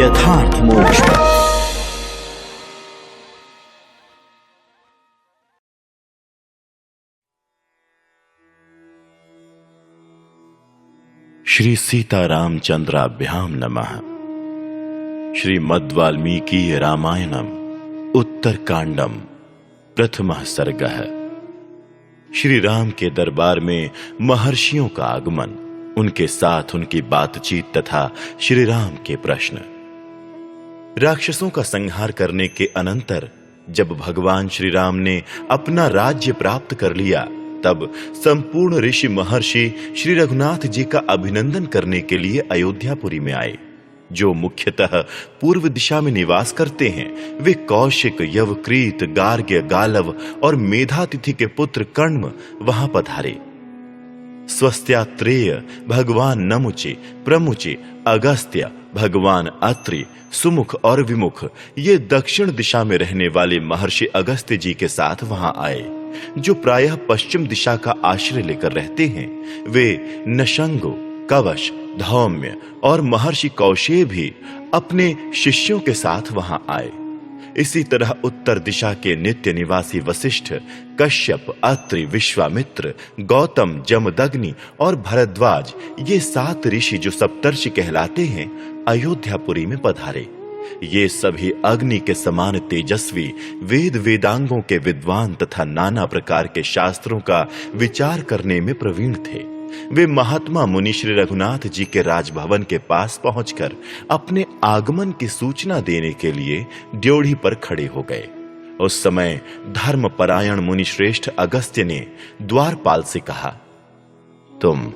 यथार्थ मोक्ष पथ। श्री सीतारामचंद्राभ्याम नमः। श्रीमद्वाल्मीकि रामायणम उत्तरकांडम प्रथमः सर्गः। श्री राम के दरबार में महर्षियों का आगमन, उनके साथ उनकी बातचीत तथा श्री राम के प्रश्न। राक्षसों का संहार करने के अनंतर जब भगवान श्री राम ने अपना राज्य प्राप्त कर लिया, तब संपूर्ण ऋषि महर्षि श्री रघुनाथ जी का अभिनंदन करने के लिए अयोध्यापुरी में आए। जो मुख्यतः पूर्व दिशा में निवास करते हैं, वे कौशिक, यवक्रीत, गार्ग्य, गालव और मेधातिथि के पुत्र कण्व वहां पधारे। स्वस्त्यात्रेय, भगवान नमुचे, प्रमुचे, अगस्त्य, भगवान अत्रि, सुमुख और विमुख, ये दक्षिण दिशा में रहने वाले महर्षि अगस्त्य जी के साथ वहां आए। जो प्रायः पश्चिम दिशा का आश्रय लेकर रहते हैं, वे नशंगो, कवश, धौम्य और महर्षि कौशेय भी अपने शिष्यों के साथ वहां आए। इसी तरह उत्तर दिशा के नित्य निवासी वशिष्ठ, कश्यप, अत्रि, विश्वामित्र, गौतम, जमदग्नि और भरद्वाज, ये 7 ऋषि जो सप्तर्षि कहलाते हैं, अयोध्यापुरी में पधारे। ये सभी अग्नि के समान तेजस्वी, वेद वेदांगों के विद्वान तथा नाना प्रकार के शास्त्रों का विचार करने में प्रवीण थे। वे महात्मा मुनि श्री रघुनाथ जी के राजभवन के पास पहुंचकर अपने आगमन की सूचना देने के लिए ड्योढ़ी पर खड़े हो गए। उस समय धर्मपरायण मुनि श्रेष्ठ अगस्त्य ने द्वारपाल से कहा, तुम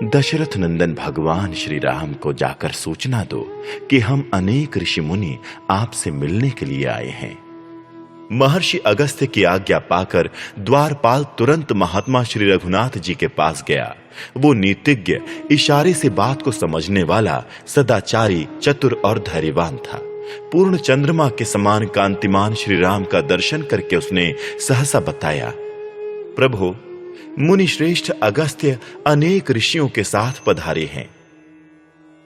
दशरथ नंदन भगवान श्री राम को जाकर सूचना दो कि हम अनेक ऋषि मुनि आपसे मिलने के लिए आए हैं। महर्षि अगस्त्य की आज्ञा पाकर द्वारपाल तुरंत महात्मा श्री रघुनाथ जी के पास गया। वो नीतिज्ञ, इशारे से बात को समझने वाला, सदाचारी, चतुर और धैर्यवान था। पूर्ण चंद्रमा के समान कांतिमान श्री राम का दर्शन करके उसने सहसा बताया, प्रभु, मुनि श्रेष्ठ अगस्त्य अनेक ऋषियों के साथ पधारे हैं।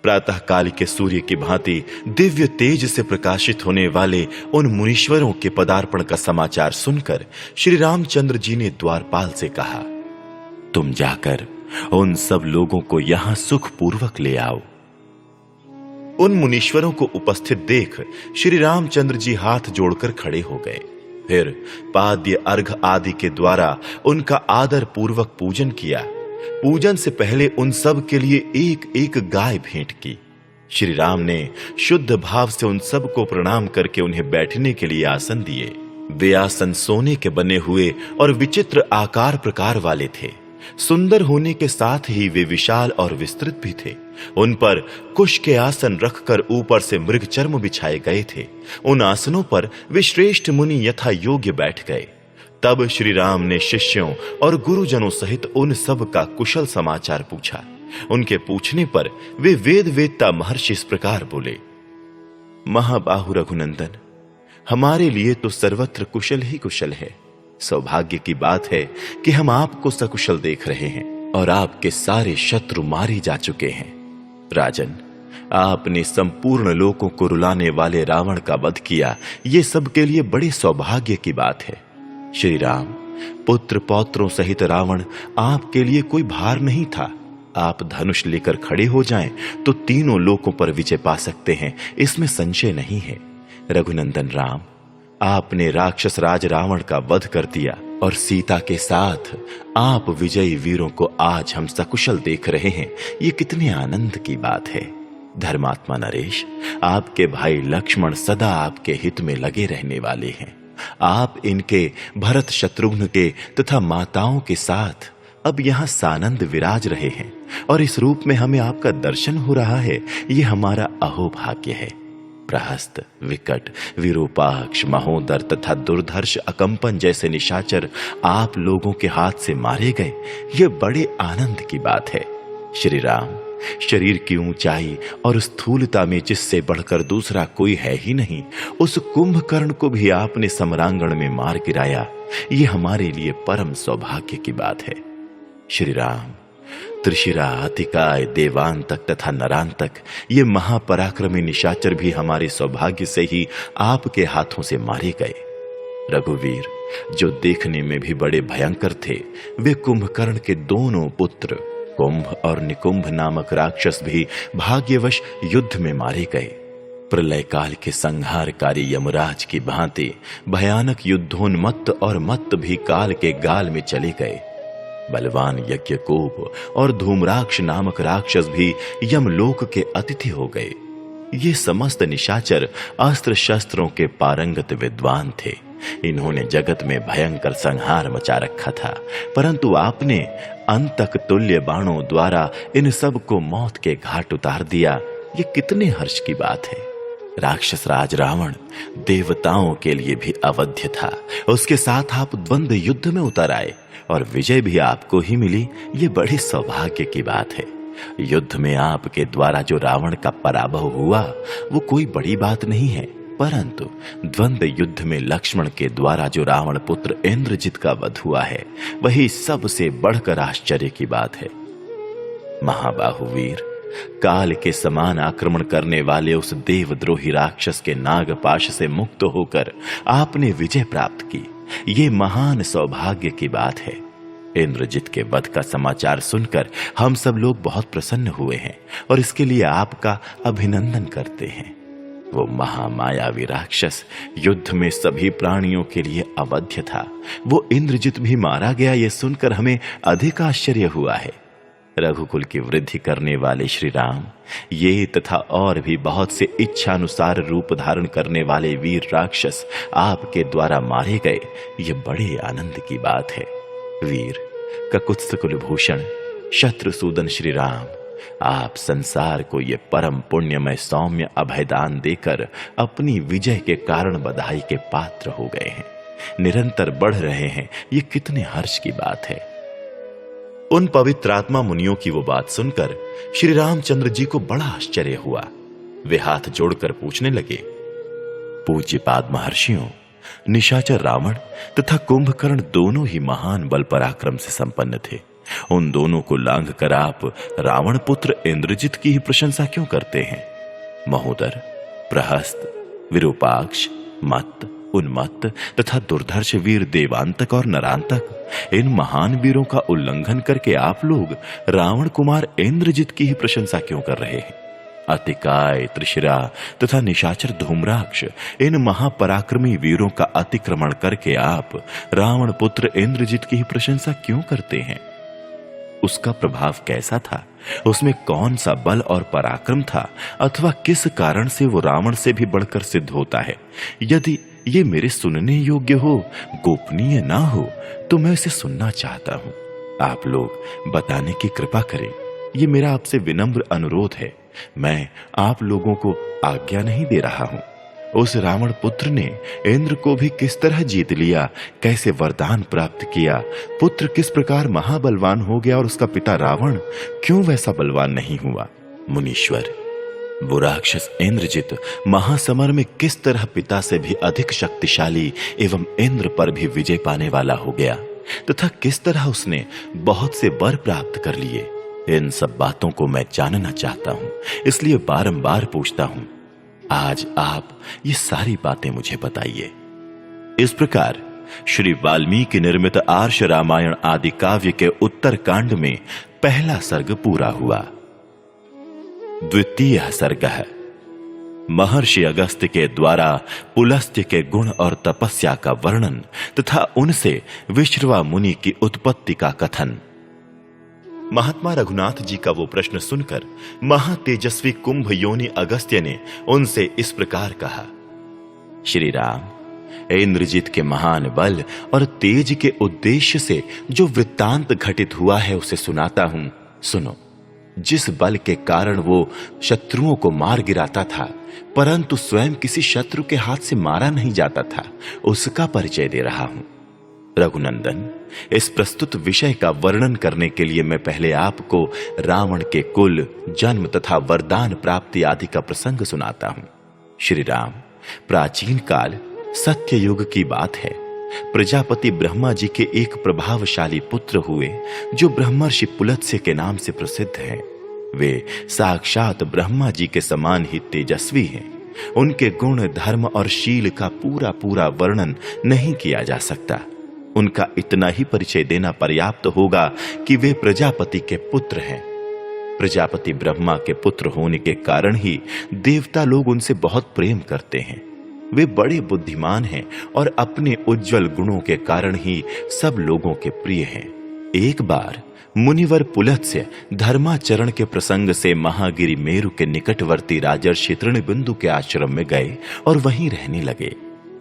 प्रातः काल के सूर्य की भांति दिव्य तेज से प्रकाशित होने वाले उन मुनीश्वरों के पदार्पण का समाचार सुनकर श्री रामचंद्र जी ने द्वारपाल से कहा, तुम जाकर उन सब लोगों को यहां सुखपूर्वक ले आओ। उन मुनीश्वरों को उपस्थित देख श्री रामचंद्र जी हाथ जोड़कर खड़े हो गए। फिर पाद्य, अर्घ आदि के द्वारा उनका आदर पूर्वक पूजन किया। पूजन से पहले उन सब के लिए एक एक गाय भेंट की। श्री राम ने शुद्ध भाव से उन सब को प्रणाम करके उन्हें बैठने के लिए आसन दिए। वे आसन सोने के बने हुए और विचित्र आकार प्रकार वाले थे। सुंदर होने के साथ ही वे विशाल और विस्तृत भी थे। उन पर कुश के आसन रखकर ऊपर से मृग चर्म बिछाए गए थे। उन आसनों पर वे श्रेष्ठ मुनि यथा योग्य बैठ गए। तब श्री राम ने शिष्यों और गुरुजनों सहित उन सब का कुशल समाचार पूछा। उनके पूछने पर वे वेद वेदता महर्षि इस प्रकार बोले, महाबाहु रघुनंदन, हमारे लिए तो सर्वत्र कुशल ही कुशल है। सौभाग्य की बात है कि हम आपको सकुशल देख रहे हैं और आपके सारे शत्रु मारे जा चुके हैं। राजन, आपने संपूर्ण लोकों को रुलाने वाले रावण का वध किया, ये सबके लिए बड़े सौभाग्य की बात है। श्री राम, पुत्र पौत्रों सहित रावण आपके लिए कोई भार नहीं था। आप धनुष लेकर खड़े हो जाएं तो तीनों लोकों पर विजय पा सकते हैं, इसमें संशय नहीं है। रघुनंदन राम, आपने राक्षस राज रावण का वध कर दिया और सीता के साथ आप विजयी वीरों को आज हम सकुशल देख रहे हैं। ये कितने आनंद की बात है। धर्मात्मा नरेश, आपके भाई लक्ष्मण सदा आपके हित में लगे रहने वाले हैं। आप इनके, भरत शत्रुघ्न के तथा माताओं के साथ अब यहाँ सानंद विराज रहे हैं और इस रूप में हमें आपका दर्शन हो रहा है। ये हमारा अहोभाग्य है। प्रहस्त, विकट, विरूपाक्ष, महोदर तथा दुर्धर्ष, अकंपन जैसे निशाचर आप लोगों के हाथ से मारे गए, ये बड़े आनंद की बात है। श्री राम, शरीर की ऊंचाई और स्थूलता में जिससे बढ़कर दूसरा कोई है ही नहीं, उस कुंभकर्ण को भी आपने सम्रांगण में मार गिराया। ये हमारे लिए परम सौभाग्य की बात है। श्री राम, त्रिशिरा, अतिकाय, देवांतक तथा नरांतक ये महापराक्रमी निशाचर भी हमारे सौभाग्य से ही आपके हाथों से मारे गए। रघुवीर, जो देखने में भी बड़े भयंकर थे, वे कुंभकर्ण के दोनों पुत्र कुंभ और निकुंभ नामक राक्षस भी भाग्यवश युद्ध में मारे गए। प्रलय काल के संहारकारी यमराज की भांति भयानक युद्धोन्मत्त और मत्त भी काल के गाल में चले गए। बलवान यज्ञकोप और धूम्राक्ष नामक राक्षस भी यमलोक के अतिथि हो गए। ये समस्त निशाचर अस्त्र शस्त्रों के पारंगत विद्वान थे। इन्होंने जगत में भयंकर संहार मचा रखा था, परंतु आपने अंतक तुल्य बाणों द्वारा इन सब को मौत के घाट उतार दिया। ये कितने हर्ष की बात है। राक्षस राज रावण देवताओं के लिए भी अवध्य था। उसके साथ आप द्वंद्व युद्ध में उतर आए और विजय भी आपको ही मिली। ये बड़ी सौभाग्य की बात है। युद्ध में आपके द्वारा जो रावण का पराभव हुआ वो कोई बड़ी बात नहीं है, परंतु द्वंद्व युद्ध में लक्ष्मण के द्वारा जो रावण पुत्र इंद्रजित का वध हुआ है वही सबसे बढ़कर आश्चर्य की बात है। महाबाहुवीर, काल के समान आक्रमण करने वाले उस देवद्रोही राक्षस के नागपाश से मुक्त होकर आपने विजय प्राप्त की। ये महान सौभाग्य की बात है। इंद्रजित के वध का समाचार सुनकर हम सब लोग बहुत प्रसन्न हुए हैं और इसके लिए आपका अभिनंदन करते हैं। वो महामायावी राक्षस युद्ध में सभी प्राणियों के लिए अवध्य था। वो इंद्रजित भी मारा गया, ये सुनकर हमें अधिक आश्चर्य हुआ है। रघुकुल की वृद्धि करने वाले श्री राम, ये तथा और भी बहुत से इच्छानुसार रूप धारण करने वाले वीर राक्षस आपके द्वारा मारे गए, ये बड़े आनंद की बात है। वीर ककुत्स कुलभूषण शत्रुसूदन श्री राम, आप संसार को ये परम पुण्यमय सौम्य अभयदान देकर अपनी विजय के कारण बधाई के पात्र हो गए हैं, निरंतर बढ़ रहे हैं। ये कितने हर्ष की बात है। उन पवित्र आत्मा मुनियों की वो बात सुनकर श्री रामचंद्र जी को बड़ा आश्चर्य हुआ। वे हाथ जोड़कर पूछने लगे, पूज्यपाद महर्षियों, निशाचर रावण तथा कुंभकर्ण दोनों ही महान बल पराक्रम से संपन्न थे। उन दोनों को लांघ कर आप रावण पुत्र इंद्रजित की ही प्रशंसा क्यों करते हैं? महोदर, प्रहस्त, विरूपाक्ष, मत्त, उन्मत्त तथा दुर्धर्ष वीर देवांतक और नरांतक, इन महान वीरों का उल्लंघन करके आप लोग रावण कुमार इंद्रजित की ही प्रशंसा क्यों कर रहे हैं? अतिकाय, त्रिशिरा तथा निशाचर धूम्राक्ष, इन महापराक्रमी वीरों का अतिक्रमण करके आप रावण पुत्र इंद्रजित की ही प्रशंसा क्यों करते हैं? उसका प्रभाव कैसा था? उसमें कौन सा बल और पराक्रम था? अथवा किस कारण से वो रावण से भी बढ़कर सिद्ध होता है? यदि ये मेरे सुनने योग्य हो, गोपनीय ना हो, तो मैं इसे सुनना चाहता हूं। आप लोग बताने की कृपा करें। ये मेरा आपसे विनम्र अनुरोध है। मैं आप लोगों को आज्ञा नहीं दे रहा हूं। उस रावण पुत्र ने इंद्र को भी किस तरह जीत लिया, कैसे वरदान प्राप्त किया, पुत्र किस प्रकार महाबलवान हो गया और उसका पिता रावण क्यों वैसा बलवान नहीं हुआ? मुनीश्वर, वो राक्षस इंद्रजित महासमर में किस तरह पिता से भी अधिक शक्तिशाली एवं इंद्र पर भी विजय पाने वाला हो गया तथा किस तरह उसने बहुत से वर प्राप्त कर लिए, इन सब बातों को मैं जानना चाहता हूं, इसलिए बारंबार पूछता हूं। आज आप ये सारी बातें मुझे बताइए। इस प्रकार श्री वाल्मीकि निर्मित आर्ष रामायण आदि काव्य के उत्तर कांड में पहला सर्ग पूरा हुआ। द्वितीय सर्ग है महर्षि अगस्त्य के द्वारा पुलस्त्य के गुण और तपस्या का वर्णन तथा उनसे विश्रवा मुनि की उत्पत्ति का कथन। महात्मा रघुनाथ जी का वो प्रश्न सुनकर महातेजस्वी कुंभ योनि अगस्त्य ने उनसे इस प्रकार कहा, श्री राम, इंद्रजित के महान बल और तेज के उद्देश्य से जो वृत्तांत घटित हुआ है उसे सुनाता हूं, सुनो। जिस बल के कारण वो शत्रुओं को मार गिराता था परंतु स्वयं किसी शत्रु के हाथ से मारा नहीं जाता था, उसका परिचय दे रहा हूं। रघुनंदन, इस प्रस्तुत विषय का वर्णन करने के लिए मैं पहले आपको रावण के कुल, जन्म तथा वरदान प्राप्ति आदि का प्रसंग सुनाता हूं। श्री राम, प्राचीन काल सत्य युग की बात है। प्रजापति ब्रह्मा जी के एक प्रभावशाली पुत्र हुए जो ब्रह्मर्षि पुलत्स्य के नाम से प्रसिद्ध हैं। वे साक्षात ब्रह्मा जी के समान ही तेजस्वी हैं। उनके गुण, धर्म और शील का पूरा पूरा वर्णन नहीं किया जा सकता। उनका इतना ही परिचय देना पर्याप्त होगा कि वे प्रजापति के पुत्र हैं। प्रजापति ब्रह्मा के पुत्र होने के कारण ही देवता लोग उनसे बहुत प्रेम करते हैं। वे बड़े बुद्धिमान हैं और अपने उज्जवल गुणों के कारण ही सब लोगों के प्रिय हैं। एक बार मुनिवर पुलत्स्य धर्माचरण के प्रसंग से महागिरि मेरु के निकटवर्ती राजर्षि तृणबिंदु के आश्रम में गए और वहीं रहने लगे।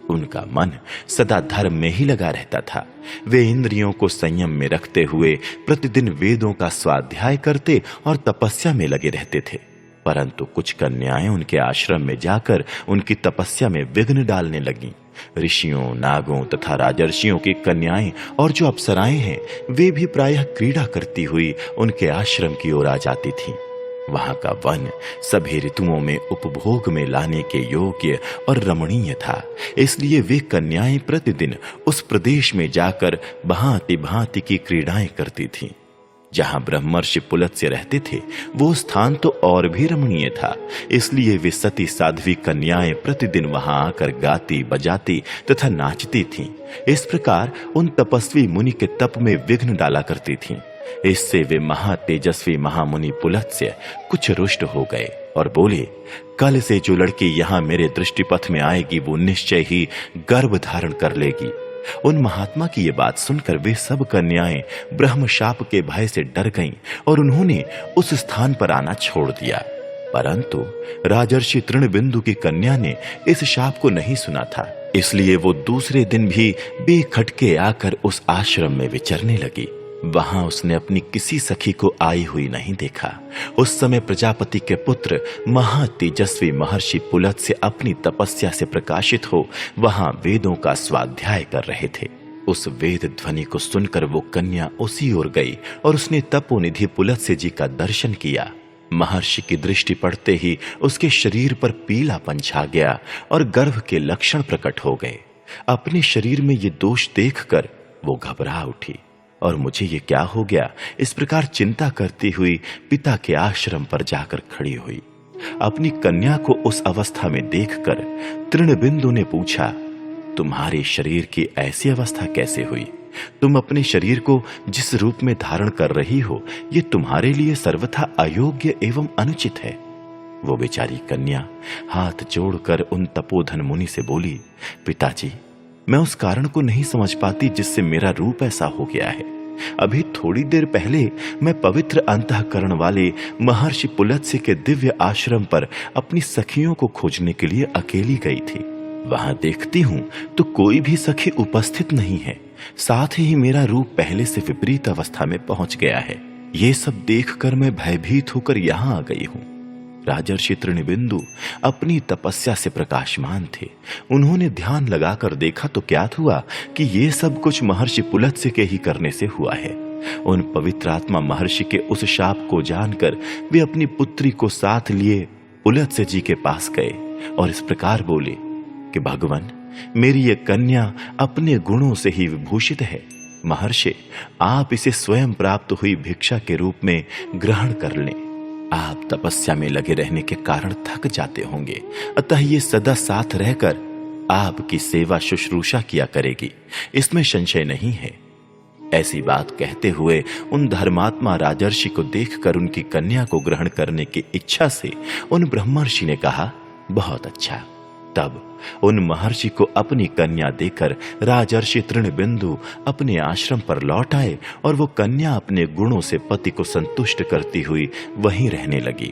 उनका मन सदा धर्म में ही लगा रहता था। वे इंद्रियों को संयम में रखते हुए प्रतिदिन वेदों का स्वाध्याय करते और तपस्या में लगे रहते थे। परंतु कुछ कन्याएं उनके आश्रम में जाकर उनकी तपस्या में विघ्न डालने लगीं। ऋषियों, नागों तथा राजर्षियों की कन्याएं और जो अप्सराएं हैं, वे भी प्रायः क्रीड़ा करती हुई उनके आश्रम की ओर आ जाती थीं। वहां का वन सभी ऋतुओं में उपभोग में लाने के योग्य और रमणीय था। इसलिए वे कन्याएं प्रतिदिन उस प्रदेश में जाकर भांति भांति की क्रीड़ाएं करती थीं। जहां ब्रह्मर्षि पुलत्स्य रहते थे वो स्थान तो और भी रमणीय था। इसलिए वे सती साध्वी कन्याएं प्रतिदिन वहां आकर गाती, बजाती तथा नाचती थीं। इस प्रकार उन तपस्वी मुनि के तप में विघ्न डाला करती थीं। इससे वे महातेजस्वी महामुनि पुलत्स्य कुछ रुष्ट हो गए और बोले, कल से जो लड़की यहां मेरे दृष्टिपथ में आएगी वो निश्चय ही गर्भ धारण कर लेगी। उन महात्मा की ये बात सुनकर वे सब कन्याएं ब्रह्मशाप के भय से डर गईं और उन्होंने उस स्थान पर आना छोड़ दिया। परंतु राजर्षि तृणबिंदु की कन्या ने इस शाप को नहीं सुना था। इसलिए वो दूसरे दिन भी बेखटके आकर उस आश्रम में विचरने लगी। वहां उसने अपनी किसी सखी को आई हुई नहीं देखा। उस समय प्रजापति के पुत्र महातेजस्वी महर्षि पुलत्स्य अपनी तपस्या से प्रकाशित हो वहां वेदों का स्वाध्याय कर रहे थे। उस वेद ध्वनि को सुनकर वो कन्या उसी ओर गई और उसने तपोनिधि पुलत्स्य जी का दर्शन किया। महर्षि की दृष्टि पड़ते ही उसके शरीर पर पीलापन छा गया और गर्भ के लक्षण प्रकट हो गए। अपने शरीर में ये दोष देखकर वो घबरा उठी और मुझे ये क्या हो गया, इस प्रकार चिंता करती हुई पिता के आश्रम पर जाकर खड़ी हुई। अपनी कन्या को उस अवस्था में देखकर तृणबिंदु ने पूछा, तुम्हारे शरीर की ऐसी अवस्था कैसे हुई? तुम अपने शरीर को जिस रूप में धारण कर रही हो ये तुम्हारे लिए सर्वथा अयोग्य एवं अनुचित है। वो बेचारी कन्या हाथ जोड़कर उन तपोधन मुनि से बोली, पिताजी, मैं उस कारण को नहीं समझ पाती जिससे मेरा रूप ऐसा हो गया है। अभी थोड़ी देर पहले मैं पवित्र अंतःकरण वाले महर्षि पुलत्स्य के दिव्य आश्रम पर अपनी सखियों को खोजने के लिए अकेली गई थी। वहां देखती हूं तो कोई भी सखी उपस्थित नहीं है। साथ ही मेरा रूप पहले से विपरीत अवस्था में पहुंच गया है। ये सब देखकर मैं भयभीत होकर यहां आ गई हूं। राजर्षि तृणबिंदु अपनी तपस्या से प्रकाशमान थे। उन्होंने ध्यान लगाकर देखा तो क्या हुआ कि ये सब कुछ महर्षि पुलत्स्य के ही करने से हुआ है। उन पवित्र आत्मा महर्षि के उस शाप को जानकर वे अपनी पुत्री को साथ लिए पुलत्स्य जी के पास गए और इस प्रकार बोले कि भगवान, मेरी ये कन्या अपने गुणों से ही विभूषित है। महर्षि, आप इसे स्वयं प्राप्त हुई भिक्षा के रूप में ग्रहण कर लें। आप तपस्या में लगे रहने के कारण थक जाते होंगे, अतः ये सदा साथ रहकर आपकी सेवा शुश्रूषा किया करेगी, इसमें संशय नहीं है। ऐसी बात कहते हुए उन धर्मात्मा राजर्षि को देखकर उनकी कन्या को ग्रहण करने की इच्छा से उन ब्रह्मर्षि ने कहा, बहुत अच्छा। तब उन महर्षि को अपनी कन्या देकर राजर्षि तृणबिंदु अपने आश्रम पर लौट आए और वो कन्या अपने गुणों से पति को संतुष्ट करती हुई वहीं रहने लगी।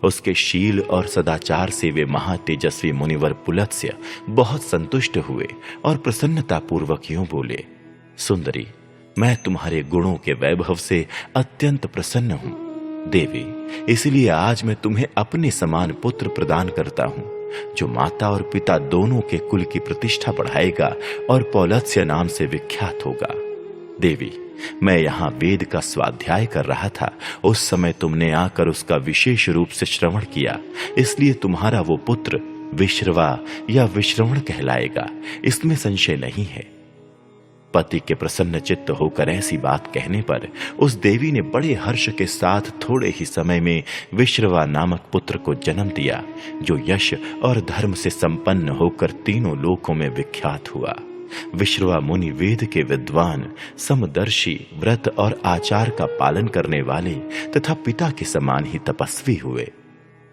उसके शील और सदाचार से वे महातेजस्वी मुनिवर पुलत्स्य बहुत संतुष्ट हुए और प्रसन्नता पूर्वक यूं बोले, सुंदरी, मैं तुम्हारे गुणों के वैभव से अत्यंत प्रसन्न हूं। देवी, इसलिए आज मैं तुम्हें अपने समान पुत्र प्रदान करता हूं जो माता और पिता दोनों के कुल की प्रतिष्ठा बढ़ाएगा और पौलत्स्य नाम से विख्यात होगा। देवी, मैं यहाँ वेद का स्वाध्याय कर रहा था, उस समय तुमने आकर उसका विशेष रूप से श्रवण किया, इसलिए तुम्हारा वो पुत्र विश्रवा या विश्रवण कहलाएगा, इसमें संशय नहीं है। पति के प्रसन्न चित्त होकर ऐसी बात कहने पर उस देवी ने बड़े हर्ष के साथ थोड़े ही समय में विश्रवा नामक पुत्र को जन्म दिया, जो यश और धर्म से संपन्न होकर तीनों लोकों में विख्यात हुआ। विश्रवा मुनि वेद के विद्वान, समदर्शी, व्रत और आचार का पालन करने वाले तथा पिता के समान ही तपस्वी हुए।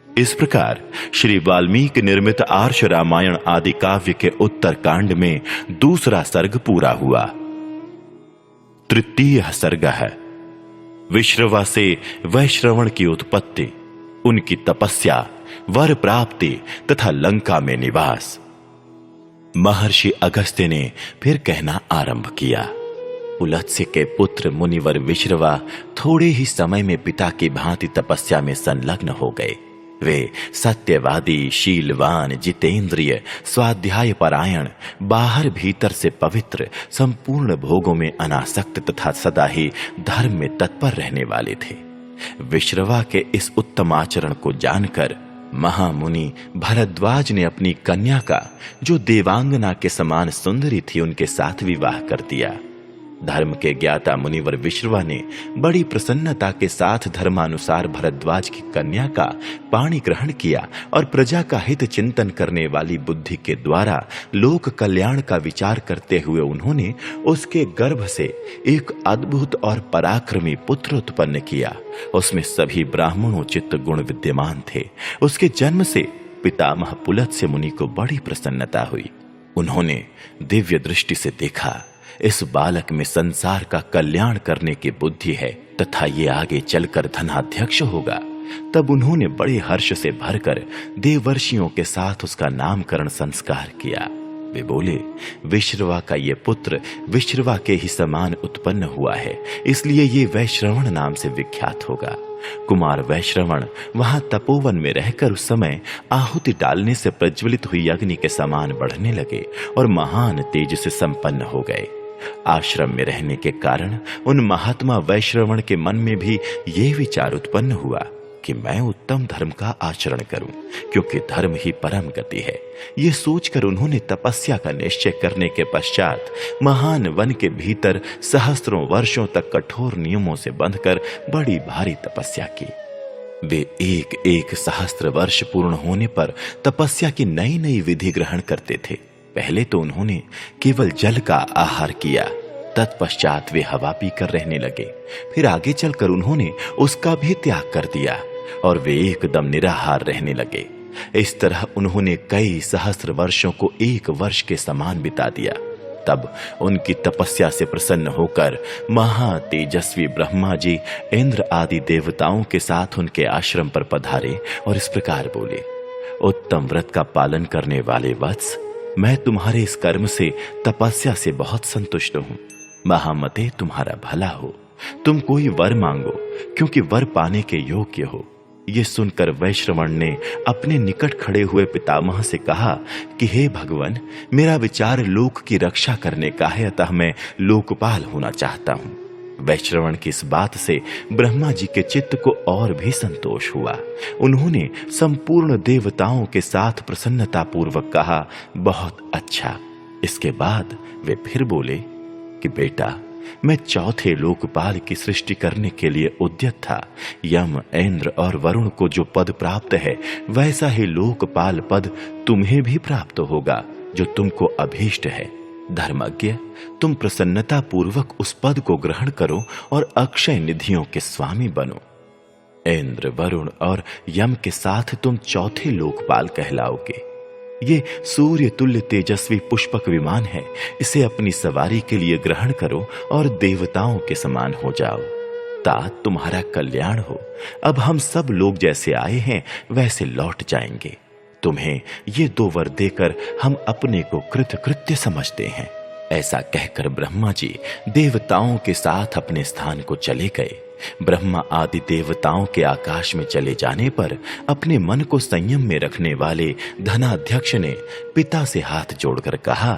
इस प्रकार श्री वाल्मीकि निर्मित आर्ष रामायण आदि काव्य के उत्तर कांड में दूसरा सर्ग पूरा हुआ। तृतीय सर्ग है विश्रवा से वैश्रवण की उत्पत्ति, उनकी तपस्या, वर प्राप्ति तथा लंका में निवास। महर्षि अगस्त्य ने फिर कहना आरंभ किया। पुलत्स्य के पुत्र मुनिवर विश्रवा थोड़े ही समय में पिता की भांति तपस्या में संलग्न हो गए। वे सत्यवादी, शीलवान, जितेंद्रिय, स्वाध्याय परायण, बाहर भीतर से पवित्र, संपूर्ण भोगों में अनासक्त तथा सदा ही धर्म में तत्पर रहने वाले थे। विश्रवा के इस उत्तम आचरण को जानकर महामुनि भरद्वाज ने अपनी कन्या का, जो देवांगना के समान सुंदरी थी, उनके साथ विवाह कर दिया। धर्म के ज्ञाता मुनिवर विश्रवा ने बड़ी प्रसन्नता के साथ धर्मानुसार भरद्वाज की कन्या का पाणी ग्रहण किया और प्रजा का हित चिंतन करने वाली बुद्धि के द्वारा लोक कल्याण का विचार करते हुए उन्होंने उसके गर्भ से एक अद्भुत और पराक्रमी पुत्र उत्पन्न किया। उसमें सभी ब्राह्मणोचित गुण विद्यमान थे। उसके जन्म से पितामह पुलत्स्य मुनि को बड़ी प्रसन्नता हुई। उन्होंने दिव्य दृष्टि से देखा, इस बालक में संसार का कल्याण करने की बुद्धि है तथा ये आगे चलकर धनाध्यक्ष होगा। तब उन्होंने बड़े हर्ष से भरकर देवर्षियों के साथ उसका नामकरण संस्कार किया। वे बोले, विश्रवा का ये पुत्र विश्रवा के ही समान उत्पन्न हुआ है, इसलिए ये वैश्रवण नाम से विख्यात होगा। कुमार वैश्रवण वहां तपोवन में रहकर उस समय आहुति डालने से प्रज्वलित हुई अग्नि के समान बढ़ने लगे और महान तेज से संपन्न हो गए। आश्रम में रहने के कारण उन महात्मा वैश्रवण के मन में भी ये विचार उत्पन्न हुआ कि मैं उत्तम धर्म का आचरण करूं, क्योंकि धर्म ही परम गति है। ये सोचकर उन्होंने तपस्या का निश्चय करने के पश्चात महान वन के भीतर सहस्त्रों वर्षों तक कठोर नियमों से बंधकर बड़ी भारी तपस्या की। वे एक एक सहस्त्र वर्ष पूर्ण होने पर तपस्या की नई नई विधि ग्रहण करते थे। पहले तो उन्होंने केवल जल का आहार किया, तत्पश्चात वे हवा पीकर रहने लगे। फिर आगे चलकर उन्होंने उसका भी त्याग कर दिया और वे एकदम निराहार रहने लगे। इस तरह उन्होंने कई सहस्त्र वर्षों को एक वर्ष के समान बिता दिया। तब उनकी तपस्या से प्रसन्न होकर महातेजस्वी ब्रह्मा जी इंद्र आदि देवताओं के साथ उनके आश्रम पर पधारे और इस प्रकार बोले, उत्तम व्रत का पालन करने वाले वत्स, मैं तुम्हारे इस कर्म से, तपस्या से बहुत संतुष्ट हूं। महामते, तुम्हारा भला हो। तुम कोई वर मांगो, क्योंकि वर पाने के योग्य हो। ये सुनकर वैश्रवण ने अपने निकट खड़े हुए पितामह से कहा कि हे भगवान, मेरा विचार लोक की रक्षा करने का है, अतः मैं लोकपाल होना चाहता हूं। वैश्रवण की इस बात से ब्रह्मा जी के चित्त को और भी संतोष हुआ। उन्होंने संपूर्ण देवताओं के साथ प्रसन्नता पूर्वक कहा, बहुत अच्छा। इसके बाद वे फिर बोले कि बेटा, मैं चौथे लोकपाल की सृष्टि करने के लिए उद्यत था। यम, इंद्र और वरुण को जो पद प्राप्त है, वैसा ही लोकपाल पद तुम्हें भी प्राप्त होगा, जो तुमको अभीष्ट है। धर्मज्ञ, तुम प्रसन्नता पूर्वक उस पद को ग्रहण करो और अक्षय निधियों के स्वामी बनो। इंद्र, वरुण और यम के साथ तुम चौथे लोकपाल कहलाओगे। ये सूर्य तुल्य तेजस्वी पुष्पक विमान है, इसे अपनी सवारी के लिए ग्रहण करो और देवताओं के समान हो जाओ। तात तुम्हारा कल्याण हो। अब हम सब लोग जैसे आए हैं वैसे लौट जाएंगे। तुम्हें ये दो वर देकर हम अपने को कृतकृत्य समझते हैं। ऐसा कहकर ब्रह्मा जी देवताओं के साथ अपने स्थान को चले गए। ब्रह्मा आदि देवताओं के आकाश में चले जाने पर अपने मन को संयम में रखने वाले धनाध्यक्ष ने पिता से हाथ जोड़कर कहा,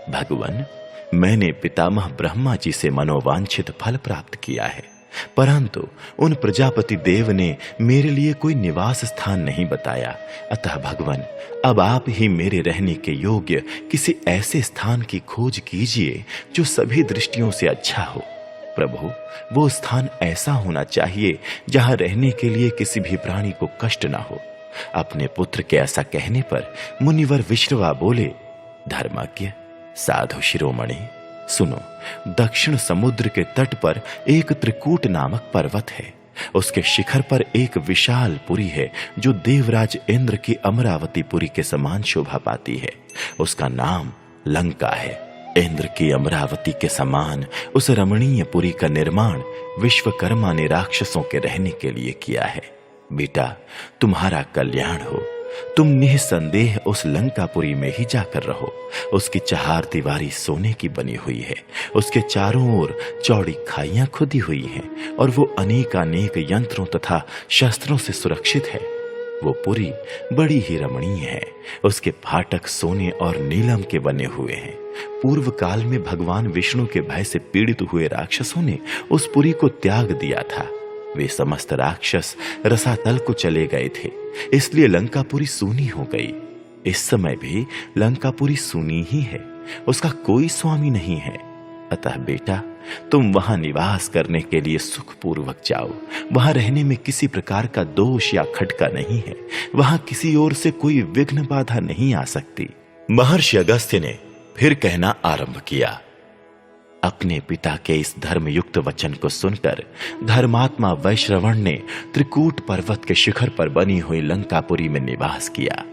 भगवान, मैंने पितामह ब्रह्मा जी से मनोवांछित फल प्राप्त किया है। परंतु उन प्रजापति देव ने मेरे लिए कोई निवास स्थान नहीं बताया। अतः भगवान, अब आप ही मेरे रहने के योग्य किसी ऐसे स्थान की खोज कीजिए जो सभी दृष्टियों से अच्छा हो। प्रभु, वो स्थान ऐसा होना चाहिए जहां रहने के लिए किसी भी प्राणी को कष्ट ना हो। अपने पुत्र के ऐसा कहने पर मुनिवर विश्रवा बोले, धर्मज्ञ, साधु शिरोमणि, सुनो, दक्षिण समुद्र के तट पर एक त्रिकूट नामक पर्वत है। उसके शिखर पर एक विशाल पुरी है जो देवराज इंद्र की अमरावती पुरी के समान शोभा पाती है। उसका नाम लंका है। इंद्र की अमरावती के समान उस रमणीय पुरी का निर्माण विश्वकर्मा ने राक्षसों के रहने के लिए किया है। बेटा, तुम्हारा कल्याण हो। तुम निसंदेह उस लंकापुरी में ही जाकर रहो। उसकी चार दीवारी सोने की बनी हुई है। उसके चारों ओर चौड़ी खाइयां खुदी हुई हैं और वो अनेकानेक यंत्रों तथा शस्त्रों से सुरक्षित है। वो पुरी बड़ी ही रमणीय है। उसके फाटक सोने और नीलम के बने हुए हैं। पूर्व काल में भगवान विष्णु के भय से पीड़ित हुए राक्षसों ने उस पुरी को त्याग दिया था। वे समस्त राक्षस रसातल को चले गए थे, इसलिए लंकापुरी सूनी हो गई। इस समय भी लंकापुरी सूनी ही है, उसका कोई स्वामी नहीं है। अतः बेटा, तुम वहां निवास करने के लिए सुखपूर्वक जाओ। वहां रहने में किसी प्रकार का दोष या खटका नहीं है। वहां किसी ओर से कोई विघ्न बाधा नहीं आ सकती। महर्षि अगस्त्य ने फिर कहना आरंभ किया। अपने पिता के इस धर्मयुक्त वचन को सुनकर धर्मात्मा वैश्रवण ने त्रिकूट पर्वत के शिखर पर बनी हुई लंकापुरी में निवास किया।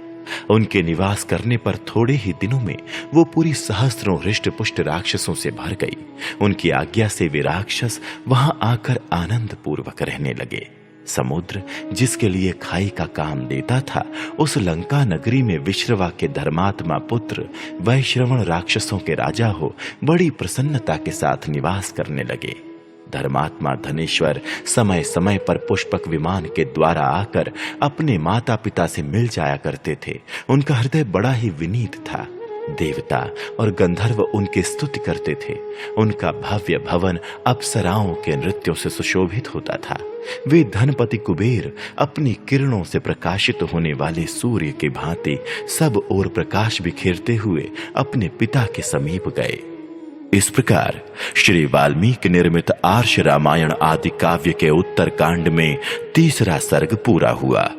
उनके निवास करने पर थोड़े ही दिनों में वो पूरी सहस्त्रों हृष्ट पुष्ट राक्षसों से भर गई। उनकी आज्ञा से वे राक्षस वहां आकर आनंद पूर्वक रहने लगे। समुद्र जिसके लिए खाई का काम देता था, उस लंका नगरी में विश्रवा के धर्मात्मा पुत्र वैश्रवण राक्षसों के राजा हो बड़ी प्रसन्नता के साथ निवास करने लगे। धर्मात्मा धनेश्वर समय समय पर पुष्पक विमान के द्वारा आकर अपने माता पिता से मिल जाया करते थे। उनका हृदय बड़ा ही विनीत था। देवता और गंधर्व उनकी स्तुति करते थे। उनका भव्य भवन अप्सराओं के नृत्यों से सुशोभित होता था। वे धनपति कुबेर अपनी किरणों से प्रकाशित होने वाले सूर्य की भांति सब ओर प्रकाश बिखेरते हुए अपने पिता के समीप गए। इस प्रकार श्री वाल्मीकि निर्मित आर्ष रामायण आदि काव्य के उत्तर कांड में तीसरा सर्ग पूरा हुआ।